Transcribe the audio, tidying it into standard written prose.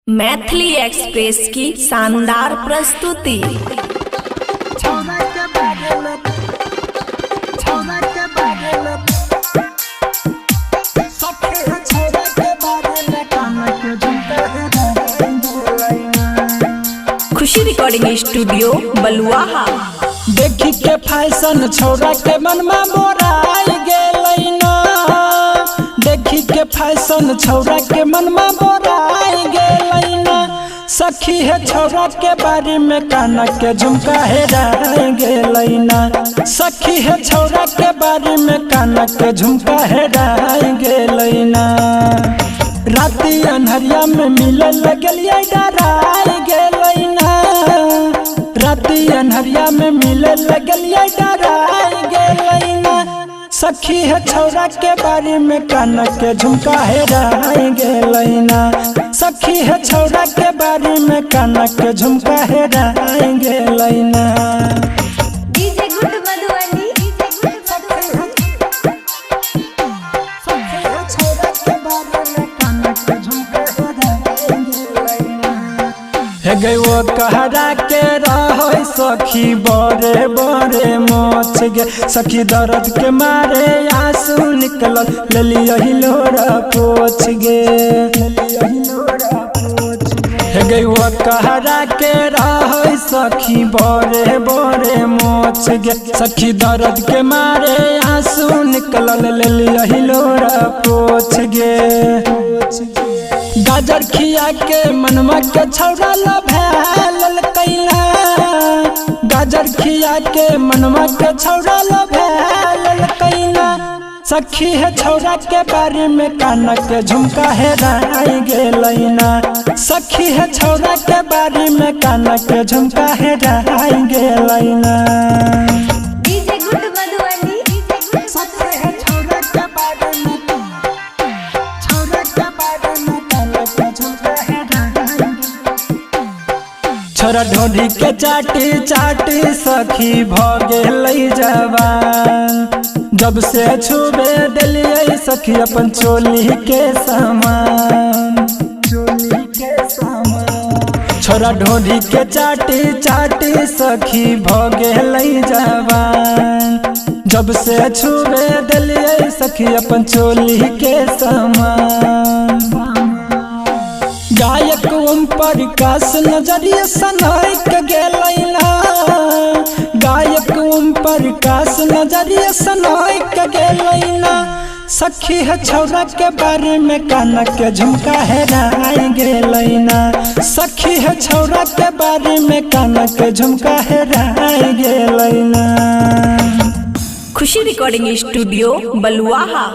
Maithili express की शानदार प्रस्तुति। खुशी रिकॉर्डिंग स्टूडियो बलुआहा। देखी के फैशन छोड़ा के मन में बोराई गेलै ना। देखी के फैशन छोड़ा के मन में बोराई गेलै ना। सखी है छोड़ा के बारी में काना के झुमका हेराई गेलै ना। सखी है छोड़ा के बारी में काना के झुमका हेराई गेलै ना। राती अन्हरिया में मिले लगलिए डराई गेलै ना। राती अन्हरिया में मिले लगलिए डराई गेलै ना। सखी है छोरा के बारी में काना के झुमका हेराई गेलै ना। सखी है छोरा के बारी में काना के झुमका हेराई गेलै ना। डीजे गुड मधुबनी गई वो कहरा के रहो सखी बड़े बड़े मोछ गे। सखी दर्द के मारे आंसू निकल ले लोरा पोछ गे। गई वो कहरा के रहो सखी बड़े बड़े मोछ गे। सखी दर्द के मारे आंसू निकल ले लोरा पोछ गे। गाजर खिया के मनवा के छौड़ा लभैल कैला। गाजर खिया के मनवा के छौड़ा लभैल कैला। सखी है छौड़ा के बारी में काना के झुमका हेराई गेलै ना। सखी है छौड़ा के बारी में काना के झुमका हेराई गेलै ना। डीजे गुड मधुबनी छोरा ढोढ़ी के चाटी चाटी सखी भगे लई जवान। जब से छुबे दिलिए सखी अपन चोली के सामान। छोरा ढोढ़ी के चाटी चाटी सखी भगे लई जवान। जब से छुबे दिलिए सखी अपन चोली के सामान। गायक ओम प्रकाश नजरिया सनाइक गेलै ना। गायक ओम प्रकाश नजरिया सनाइक गेलै ना। सखी है छौड़ा के बारे में काना के झुमका हेराई गेलै ना। सखी है छौड़ा के बारे में काना के झुमका हेराई गेलै ना। खुशी रिकॉर्डिंग स्टूडियो बलुआहा।